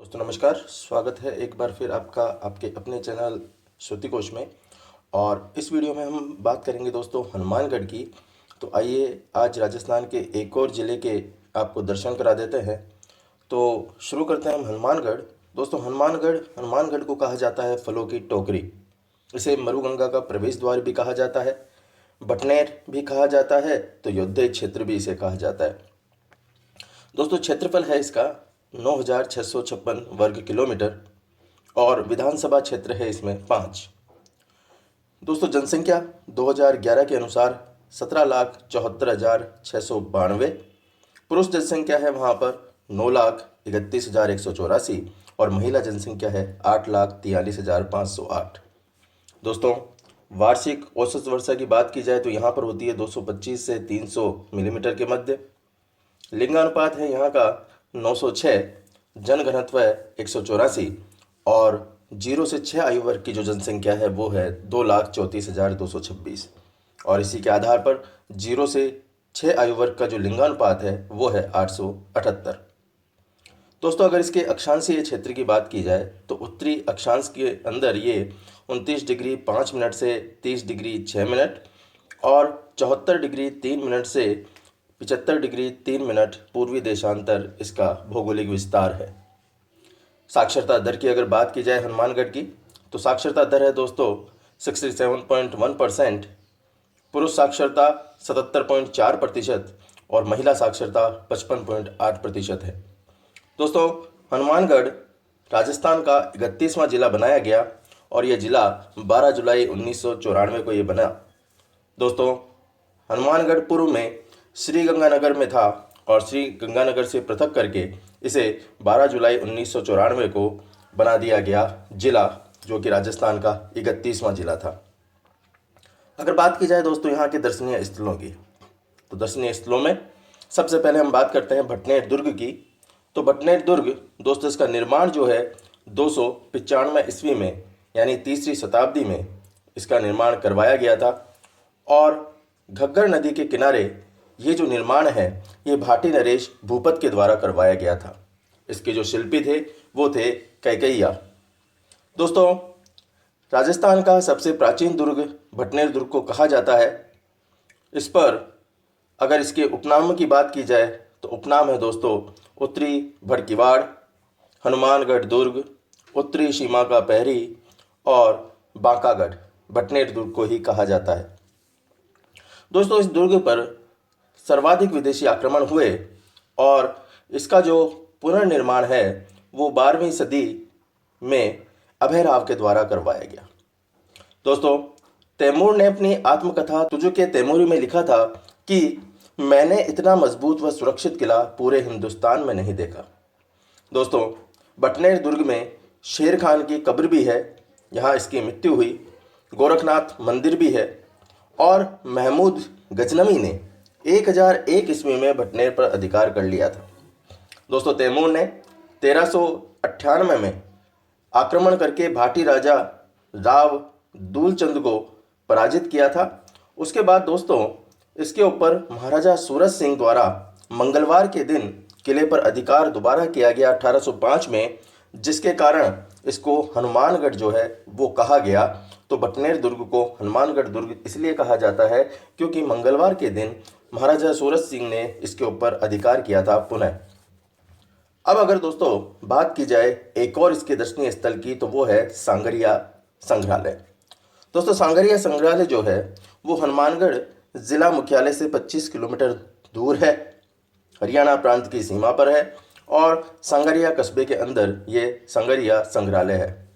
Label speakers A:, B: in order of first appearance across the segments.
A: दोस्तों नमस्कार। स्वागत है एक बार फिर आपका आपके अपने चैनल श्रुति कोश में। और इस वीडियो में हम बात करेंगे दोस्तों हनुमानगढ़ की। तो आइए आज राजस्थान के एक और ज़िले के आपको दर्शन करा देते हैं। तो शुरू करते हैं हम हनुमानगढ़। दोस्तों हनुमानगढ़ को कहा जाता है फलों की टोकरी। इसे मरुगंगा का प्रवेश द्वार भी कहा जाता है, बटनेर भी कहा जाता है, तो योद्धे क्षेत्र भी इसे कहा जाता है। दोस्तों क्षेत्रफल है इसका 9,656 वर्ग किलोमीटर और विधानसभा क्षेत्र है इसमें 5। दोस्तों जनसंख्या 2011 के अनुसार 17,74,692। पुरुष जनसंख्या है वहाँ पर 9,31,184 और महिला जनसंख्या है 8,43,508। दोस्तों वार्षिक औसत वर्षा की बात की जाए तो यहाँ पर होती है 225 से 300 मिलीमीटर के मध्य। लिंगानुपात है यहाँ का 906, जनघनत्व है 184 और 0 से 6 आयु वर्ग की जो जनसंख्या है वो है 2,34,226। और इसी के आधार पर 0 से 6 आयु वर्ग का जो लिंगानुपात है वो है 878। दोस्तों अगर इसके अक्षांशीय क्षेत्र की बात की जाए तो उत्तरी अक्षांश के अंदर ये 29 डिग्री 5 मिनट से 30 डिग्री 6 मिनट और 74 डिग्री 3 मिनट से 75 डिग्री 3 मिनट पूर्वी देशांतर इसका भौगोलिक विस्तार है। साक्षरता दर की अगर बात की जाए हनुमानगढ़ की तो साक्षरता दर है दोस्तों 67.1%, पुरुष साक्षरता 77.4% और महिला साक्षरता 55.8% है। दोस्तों हनुमानगढ़ राजस्थान का 31वां जिला बनाया गया और यह जिला 12 जुलाई 1994 को ये बना। दोस्तों हनुमानगढ़ पूर्व में श्री गंगानगर में था और श्री गंगानगर से पृथक करके इसे 12 जुलाई 1994 को बना दिया गया जिला, जो कि राजस्थान का 31वां जिला था। अगर बात की जाए दोस्तों यहाँ के दर्शनीय स्थलों की तो दर्शनीय स्थलों में सबसे पहले हम बात करते हैं भटनेर दुर्ग की। तो भटनेर दुर्ग दोस्तों इसका निर्माण जो है 295 ईस्वी में यानी 3री शताब्दी में इसका निर्माण करवाया गया था। और घग्गर नदी के किनारे ये जो निर्माण है ये भाटी नरेश भूपत के द्वारा करवाया गया था। इसके जो शिल्पी थे वो थे कैकैया। दोस्तों राजस्थान का सबसे प्राचीन दुर्ग भटनेर दुर्ग को कहा जाता है। इस पर अगर इसके उपनाम की बात की जाए तो उपनाम है दोस्तों उत्तरी भड़कीवाड़, हनुमानगढ़ दुर्ग, उत्तरी सीमा का पहरी और बांकागढ़। भटनेर दुर्ग को ही कहा जाता है। दोस्तों इस दुर्ग पर सर्वाधिक विदेशी आक्रमण हुए और इसका जो पुनर्निर्माण है वो 12वीं सदी में अभय राव के द्वारा करवाया गया। दोस्तों तैमूर ने अपनी आत्मकथा तुजुक-ए तैमूरी में लिखा था कि मैंने इतना मजबूत व सुरक्षित किला पूरे हिंदुस्तान में नहीं देखा। दोस्तों भटनेर दुर्ग में शेर खान की कब्र भी है, यहाँ इसकी मृत्यु हुई। गोरखनाथ मंदिर भी है और महमूद गजनवी ने 1001 ईस्वी में भटनेर पर अधिकार कर लिया था। दोस्तों तैमूर ने 1398 में आक्रमण करके भाटी राजा राव दूलचंद को पराजित किया था। उसके बाद दोस्तों इसके ऊपर महाराजा सूरज सिंह द्वारा मंगलवार के दिन किले पर अधिकार दोबारा किया गया 1805 में, जिसके कारण इसको हनुमानगढ़ जो है वो कहा गया। तो भटनेर दुर्ग को हनुमानगढ़ दुर्ग इसलिए कहा जाता है क्योंकि मंगलवार के दिन महाराजा सूरज सिंह ने इसके ऊपर अधिकार किया था पुनः। अब अगर दोस्तों बात की जाए एक और इसके दर्शनीय स्थल की तो वो है सांगरिया संग्रहालय। दोस्तों सांगरिया संग्रहालय जो है वो हनुमानगढ़ जिला मुख्यालय से 25 किलोमीटर दूर है, हरियाणा प्रांत की सीमा पर है और सांगरिया कस्बे के अंदर ये सांगरिया संग्रहालय है।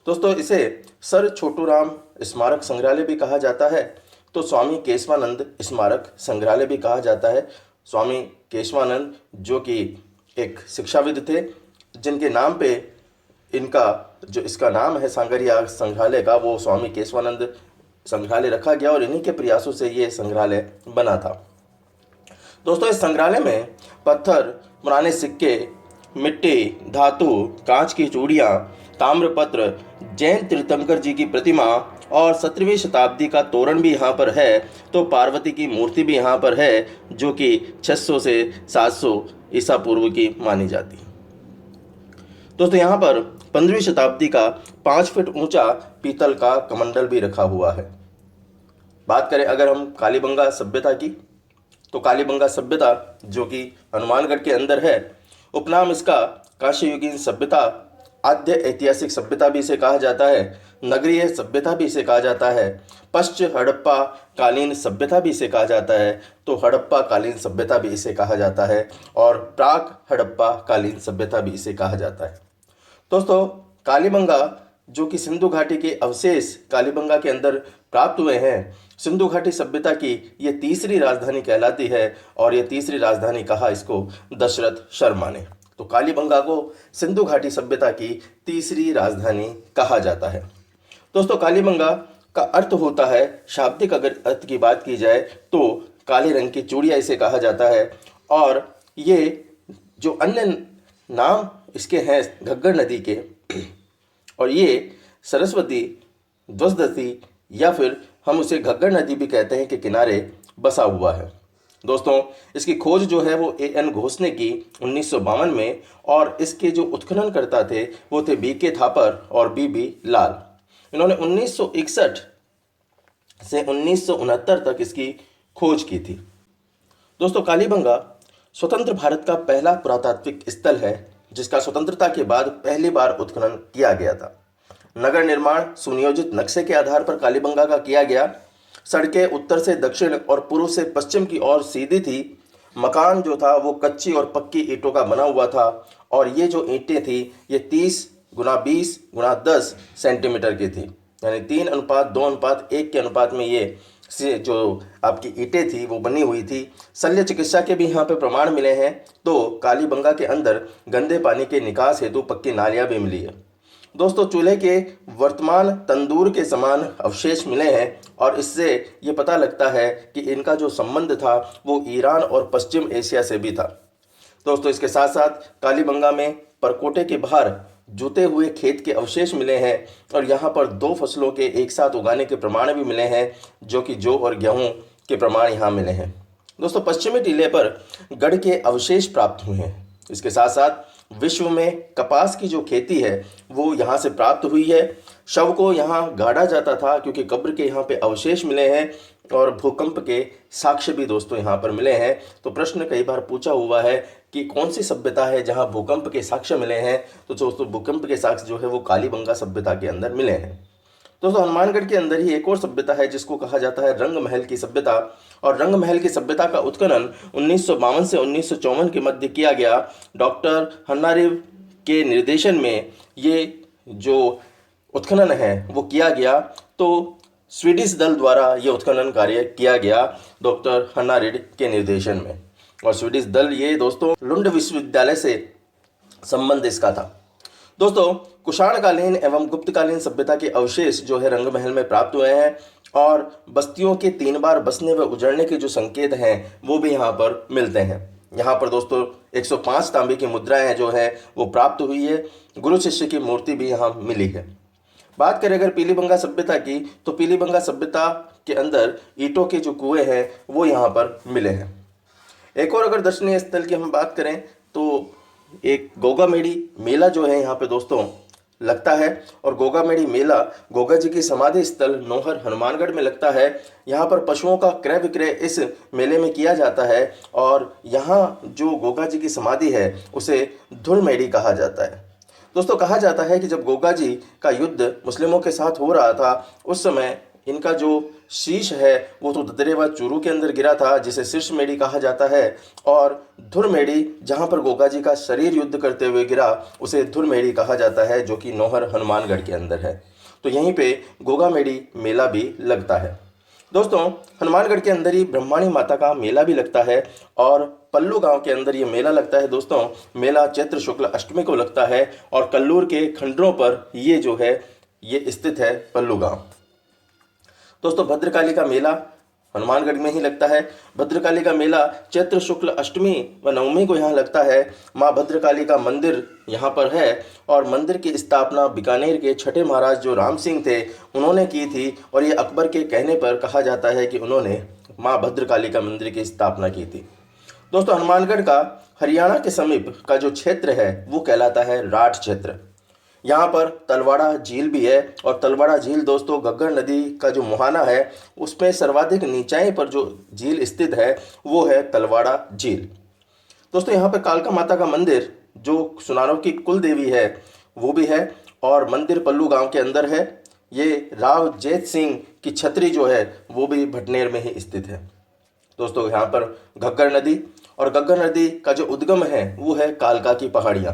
A: दोस्तों इसे सर छोटूराम स्मारक संग्रहालय भी कहा जाता है, तो स्वामी केशवानंद स्मारक संग्रहालय भी कहा जाता है। स्वामी केशवानंद जो कि एक शिक्षाविद थे, जिनके नाम पे इनका जो इसका नाम है सांगरिया संग्रहालय का वो स्वामी केशवानंद संग्रहालय रखा गया और इन्हीं के प्रयासों से ये संग्रहालय बना था। दोस्तों इस संग्रहालय में पत्थर, पुराने सिक्के, मिट्टी, धातु, कांच की चूड़ियाँ, ताम्रपत्र, जैन तीर्थंकर जी की प्रतिमा और 17वीं शताब्दी का तोरण भी यहाँ पर है। तो पार्वती की मूर्ति भी यहाँ पर है जो कि 600 से 700 ईसा पूर्व की मानी जाती है। दोस्तों यहाँ पर 15वीं शताब्दी का 5 फीट ऊंचा पीतल का कमंडल भी रखा हुआ है। बात करें अगर हम कालीबंगा सभ्यता की, तो कालीबंगा सभ्यता जो कि हनुमानगढ़ के अंदर है, उपनाम इसका कांस्ययुगीन सभ्यता, आद्य ऐतिहासिक सभ्यता भी इसे कहा जाता है, नगरीय सभ्यता भी इसे कहा जाता है, पश्च हड़प्पा कालीन सभ्यता भी इसे कहा जाता है, तो हड़प्पा कालीन सभ्यता भी इसे कहा जाता है, और प्राक हड़प्पा कालीन सभ्यता भी इसे कहा जाता है। दोस्तों कालीबंगा जो कि सिंधु घाटी के अवशेष कालीबंगा के अंदर प्राप्त हुए हैं, सिंधु घाटी सभ्यता की ये तीसरी राजधानी कहलाती है, और ये तीसरी राजधानी कहा इसको दशरथ शर्मा ने। तो कालीबंगा को सिंधु घाटी सभ्यता की तीसरी राजधानी कहा जाता है। दोस्तों कालीबंगा का अर्थ होता है, शाब्दिक अगर अर्थ की बात की जाए तो काले रंग की चूड़िया इसे कहा जाता है, और ये जो अन्य नाम इसके हैं घग्गर नदी के, और ये सरस्वती, ध्वजदती या फिर हम उसे घग्गर नदी भी कहते हैं के किनारे बसा हुआ है। दोस्तों इसकी खोज जो है वो A.N. घोष ने की 1952 में, और इसके जो उत्खनन करता थे वो थे B.K. थापर और B.B. लाल। इन्होंने 1961 से 1969 तक इसकी खोज की थी। दोस्तों कालीबंगा स्वतंत्र भारत का पहला पुरातात्विक स्थल है जिसका स्वतंत्रता के बाद पहली बार उत्खनन किया गया था। नगर निर्माण सुनियोजित नक्शे के आधार पर कालीबंगा का किया गया। सड़कें उत्तर से दक्षिण और पूर्व से पश्चिम की ओर सीधी थी। मकान जो था वो कच्ची और पक्की ईंटों का बना हुआ था, और ये जो ईंटें थी ये 30 गुना 20 गुना 10 सेंटीमीटर की थी, यानी 3:2:1 के अनुपात में ये से जो आपकी ईंटें थी वो बनी हुई थी। शल्य चिकित्सा के भी यहाँ पे प्रमाण मिले हैं। तो कालीबंगा के अंदर गंदे पानी के निकास हेतु पक्की नालियाँ भी मिली है। दोस्तों चूल्हे के वर्तमान तंदूर के समान अवशेष मिले हैं, और इससे ये पता लगता है कि इनका जो संबंध था वो ईरान और पश्चिम एशिया से भी था। दोस्तों इसके साथ साथ कालीबंगा में परकोटे के बाहर जुते हुए खेत के अवशेष मिले हैं, और यहाँ पर 2 फसलों के एक साथ उगाने के प्रमाण भी मिले हैं, जो कि जौ और गेहूँ के प्रमाण यहाँ मिले हैं। दोस्तों पश्चिमी टीले पर गढ़ के अवशेष प्राप्त हुए हैं। इसके साथ साथ विश्व में कपास की जो खेती है वो यहाँ से प्राप्त हुई है। शव को यहाँ गाड़ा जाता था क्योंकि कब्र के यहाँ पे अवशेष मिले हैं, और भूकंप के साक्ष्य भी दोस्तों यहाँ पर मिले हैं। तो प्रश्न कई बार पूछा हुआ है कि कौन सी सभ्यता है जहाँ भूकंप के साक्ष्य मिले हैं, तो दोस्तों भूकंप के साक्ष्य जो है वो कालीबंगा सभ्यता के अंदर मिले हैं। दोस्तों हनुमानगढ़ के अंदर ही एक और सभ्यता है जिसको कहा जाता है रंग महल की सभ्यता, और रंग महल की सभ्यता का उत्खनन 1952 से 1954 के मध्य किया गया। डॉक्टर हन्नारिव के निर्देशन में ये जो उत्खनन है वो किया गया। तो स्वीडिश दल द्वारा ये उत्खनन कार्य किया गया डॉक्टर हन्नारिव के निर्देशन में, और स्वीडिश दल ये दोस्तों लुंड विश्वविद्यालय से संबंध इसका था। दोस्तों कुषाणकालीन एवं गुप्तकालीन सभ्यता के अवशेष जो है रंग महल में प्राप्त हुए हैं, और बस्तियों के 3 बार बसने व उजड़ने के जो संकेत हैं वो भी यहाँ पर मिलते हैं। यहाँ पर दोस्तों 105 तांबे की मुद्राएं जो है वो प्राप्त हुई है। गुरु शिष्य की मूर्ति भी यहाँ मिली है। बात करें अगर पीलीबंगा सभ्यता की, तो पीलीबंगा सभ्यता के अंदर ईंटों के जो कुएं हैं वो यहाँ पर मिले हैं। एक और अगर दर्शनीय स्थल की हम बात करें तो एक गोगामेड़ी मेला जो है यहाँ पे दोस्तों लगता है, और गोगामेड़ी मेला गोगा जी की समाधि स्थल नौहर हनुमानगढ़ में लगता है। यहाँ पर पशुओं का क्रय विक्रय इस मेले में किया जाता है, और यहाँ जो गोगा जी की समाधि है उसे धुलमेड़ी कहा जाता है। दोस्तों कहा जाता है कि जब गोगा जी का युद्ध मुस्लिमों के साथ हो रहा था उस समय इनका जो शीश है वो तो ददरे व चूरू के अंदर गिरा था, जिसे शीर्ष मेड़ी कहा जाता है, और धुरमेड़ी जहाँ पर गोगा जी का शरीर युद्ध करते हुए गिरा उसे धुरमेड़ी कहा जाता है, जो कि नौहर हनुमानगढ़ के अंदर है। तो यहीं पे गोगामेड़ी मेला भी लगता है। दोस्तों हनुमानगढ़ के अंदर ही ब्रह्माणी माता का मेला भी लगता है, और पल्लू गांव के अंदर ये मेला लगता है। दोस्तों मेला चैत्र शुक्ल अष्टमी को लगता है, और कल्लूर के खंडरों पर ये जो है ये स्थित है पल्लू गांव। दोस्तों भद्रकाली का मेला हनुमानगढ़ में ही लगता है। भद्रकाली का मेला चैत्र शुक्ल अष्टमी व नवमी को यहाँ लगता है। माँ भद्रकाली का मंदिर यहाँ पर है, और मंदिर की स्थापना बीकानेर के छठे महाराज जो राम सिंह थे उन्होंने की थी, और ये अकबर के कहने पर कहा जाता है कि उन्होंने माँ भद्रकाली का मंदिर की स्थापना की थी। दोस्तों हनुमानगढ़ का हरियाणा के समीप का जो क्षेत्र है वो कहलाता है राठ क्षेत्र। यहाँ पर तलवाड़ा झील भी है और तलवाड़ा झील दोस्तों घग्गर नदी का जो मुहाना है उसमें सर्वाधिक नीचाई पर जो झील स्थित है वो है तलवाड़ा झील। दोस्तों यहाँ पे कालका माता का मंदिर जो सुनारों की कुल देवी है वो भी है और मंदिर पल्लू गांव के अंदर है। ये राव जैत सिंह की छतरी जो है वो भी भटनेर में ही स्थित है। दोस्तों यहाँ पर घग्गर नदी और घग्गर नदी का जो उद्गम है वो है कालका की पहाड़ियाँ।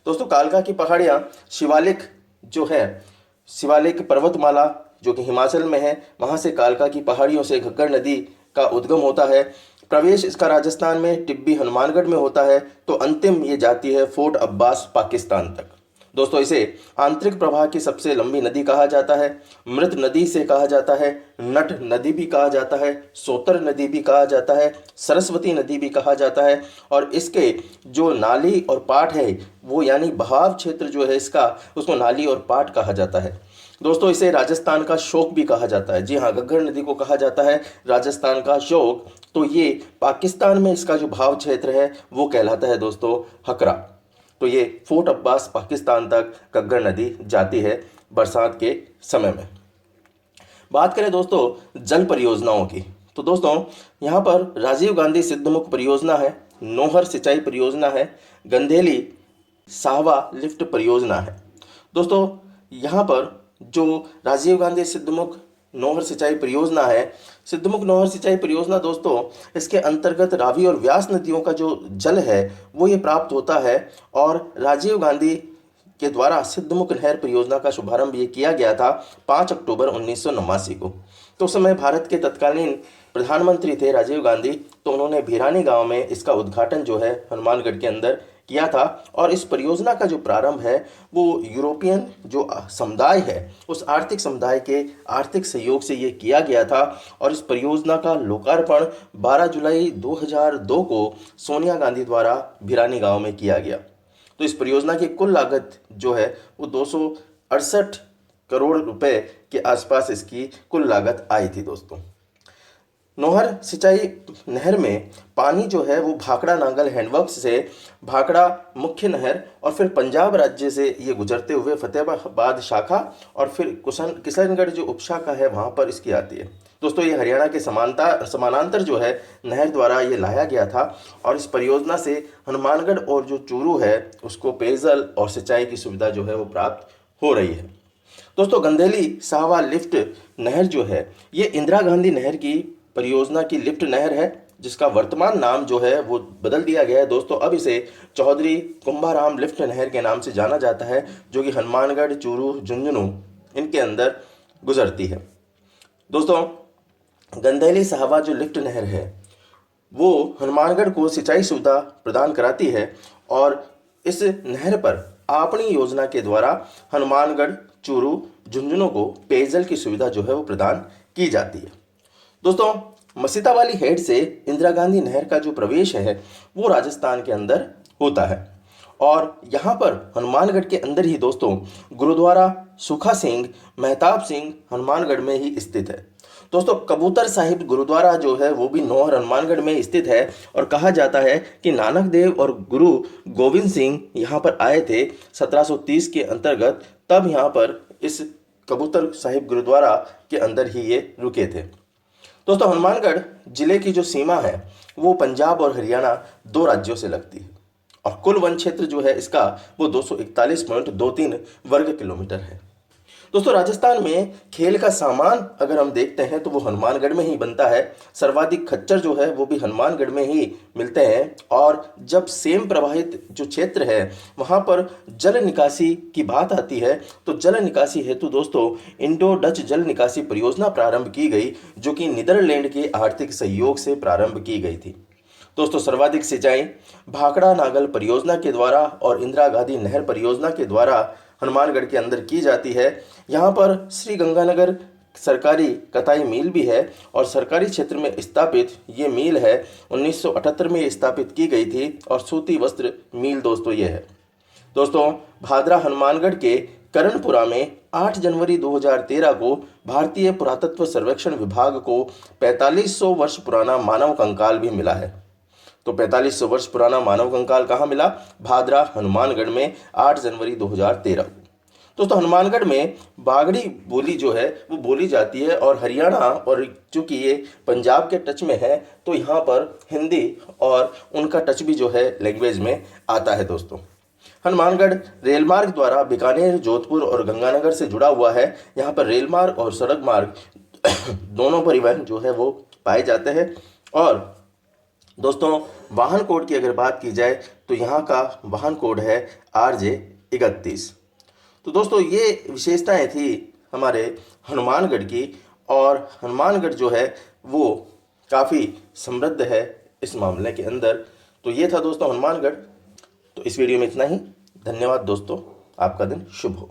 A: दोस्तों कालका की पहाड़ियाँ शिवालिक जो है, शिवालिक पर्वतमाला जो कि हिमाचल में है, वहाँ से कालका की पहाड़ियों से घग्गर नदी का उद्गम होता है। प्रवेश इसका राजस्थान में टिब्बी हनुमानगढ़ में होता है तो अंतिम ये जाती है फोर्ट अब्बास पाकिस्तान तक। दोस्तों इसे आंतरिक प्रवाह की सबसे लंबी नदी कहा जाता है, मृत नदी से कहा जाता है, नट नदी भी कहा जाता है, सोतर नदी भी कहा जाता है, सरस्वती नदी भी कहा जाता है और इसके जो नाली और पाट है वो यानी बहाव क्षेत्र जो है इसका उसको नाली और पाट कहा जाता है। दोस्तों इसे राजस्थान का शोक भी कहा जाता है। जी हाँ, घग्गर नदी को कहा जाता है राजस्थान का शोक। तो ये पाकिस्तान में इसका जो भाव क्षेत्र है वो कहलाता है दोस्तों हकरा। तो ये फोर्ट अब्बास पाकिस्तान तक घग्गर नदी जाती है बरसात के समय में। बात करें दोस्तों जल परियोजनाओं की तो दोस्तों यहाँ पर राजीव गांधी सिद्धमुख परियोजना है, नोहर सिंचाई परियोजना है, गंधेली साहवा लिफ्ट परियोजना है। दोस्तों यहाँ पर जो राजीव गांधी सिद्धमुख नोहर सिंचाई परियोजना है, सिद्धमुख नोहर सिंचाई परियोजना दोस्तों इसके अंतर्गत रावी और व्यास नदियों का जो जल है वो ये प्राप्त होता है और राजीव गांधी के द्वारा सिद्धमुख नहर परियोजना का शुभारंभ ये किया गया था 5 अक्टूबर 1989 को। तो उस समय भारत के तत्कालीन प्रधानमंत्री थे राजीव गांधी, तो उन्होंने भिरानी गांव में इसका उद्घाटन जो है हनुमानगढ़ के अंदर किया था। और इस परियोजना का जो प्रारंभ है वो यूरोपियन जो समुदाय है उस आर्थिक समुदाय के आर्थिक सहयोग से ये किया गया था और इस परियोजना का लोकार्पण 12 जुलाई 2002 को सोनिया गांधी द्वारा भिरानी गांव में किया गया। तो इस परियोजना की कुल लागत जो है वो 268 करोड़ रुपए के आसपास इसकी कुल लागत आई थी। दोस्तों नोहर सिंचाई नहर में पानी जो है वो भाखड़ा नांगल हैंडवर्क्स से भाखड़ा मुख्य नहर और फिर पंजाब राज्य से ये गुजरते हुए फतेहाबाद शाखा और फिर किशनगढ़ जो उपशाखा है वहाँ पर इसकी आती है। दोस्तों ये हरियाणा के समानांतर जो है नहर द्वारा ये लाया गया था और इस परियोजना से हनुमानगढ़ और जो चूरू है उसको पेयजल और सिंचाई की सुविधा जो है वो प्राप्त हो रही है। दोस्तों गंधेली साहवा लिफ्ट नहर जो है ये इंदिरा गांधी नहर की परियोजना की लिफ्ट नहर है जिसका वर्तमान नाम जो है वो बदल दिया गया है। दोस्तों अब इसे चौधरी कुंभाराम लिफ्ट नहर के नाम से जाना जाता है जो कि हनुमानगढ़ चूरू झुंझुनू इनके अंदर गुजरती है। दोस्तों गंधेली साहवा जो लिफ्ट नहर है वो हनुमानगढ़ को सिंचाई सुविधा प्रदान कराती है और इस नहर पर आपनी योजना के द्वारा हनुमानगढ़ चूरू झुंझुनू को पेयजल की सुविधा जो है वो प्रदान की जाती है। दोस्तों मसीता वाली हेड से इंदिरा गांधी नहर का जो प्रवेश है वो राजस्थान के अंदर होता है और यहाँ पर हनुमानगढ़ के अंदर ही दोस्तों गुरुद्वारा सुखा सिंह मेहताब सिंह हनुमानगढ़ में ही स्थित है। दोस्तों कबूतर साहिब गुरुद्वारा जो है वो भी नौहर हनुमानगढ़ में स्थित है और कहा जाता है कि नानक देव और गुरु गोविंद सिंह यहाँ पर आए थे 1730 के अंतर्गत, तब यहाँ पर इस कबूतर साहिब गुरुद्वारा के अंदर ही ये रुके थे। दोस्तों हनुमानगढ़ जिले की जो सीमा है वो पंजाब और हरियाणा दो राज्यों से लगती है और कुल वन क्षेत्र जो है इसका वो 241.23 वर्ग किलोमीटर है। दोस्तों राजस्थान में खेल का सामान अगर हम देखते हैं तो वो हनुमानगढ़ में ही बनता है। सर्वाधिक खच्चर जो है वो भी हनुमानगढ़ में ही मिलते हैं और जब सेम प्रवाहित जो क्षेत्र है वहाँ पर जल निकासी की बात आती है तो जल निकासी हेतु दोस्तों इंडो डच जल निकासी परियोजना प्रारंभ की गई जो कि नीदरलैंड के आर्थिक सहयोग से प्रारंभ की गई थी। दोस्तों सर्वाधिक सिंचाई भाखड़ा नागल परियोजना के द्वारा और इंदिरा गांधी नहर परियोजना के द्वारा हनुमानगढ़ के अंदर की जाती है। यहाँ पर श्री गंगानगर सरकारी कताई मिल भी है और सरकारी क्षेत्र में स्थापित ये मिल है 1978 में स्थापित की गई थी और सूती वस्त्र मिल दोस्तों ये है। दोस्तों भादरा हनुमानगढ़ के करणपुरा में 8 जनवरी 2013 को भारतीय पुरातत्व सर्वेक्षण विभाग को 4500 वर्ष पुराना मानव कंकाल भी मिला है। तो 4500 वर्ष पुराना मानव कंकाल कहाँ मिला? भादरा हनुमानगढ़ में 8 जनवरी 2013 को। दोस्तों हनुमानगढ़ में बागड़ी बोली जो है वो बोली जाती है, और हरियाणा और चूँकि ये पंजाब के टच में है तो यहाँ पर हिंदी और उनका टच भी जो है लैंग्वेज में आता है। दोस्तों हनुमानगढ़ रेल मार्ग द्वारा बीकानेर, जोधपुर और गंगानगर से जुड़ा हुआ है। यहाँ पर रेल मार्ग और सड़क मार्ग दोनों परिवहन जो है वो पाए जाते हैं। और दोस्तों वाहन कोड की अगर बात की जाए तो यहाँ का वाहन कोड है RJ31। तो दोस्तों ये विशेषताएं थी हमारे हनुमानगढ़ की, और हनुमानगढ़ जो है वो काफ़ी समृद्ध है इस मामले के अंदर। तो ये था दोस्तों हनुमानगढ़। तो इस वीडियो में इतना ही। धन्यवाद दोस्तों, आपका दिन शुभ हो।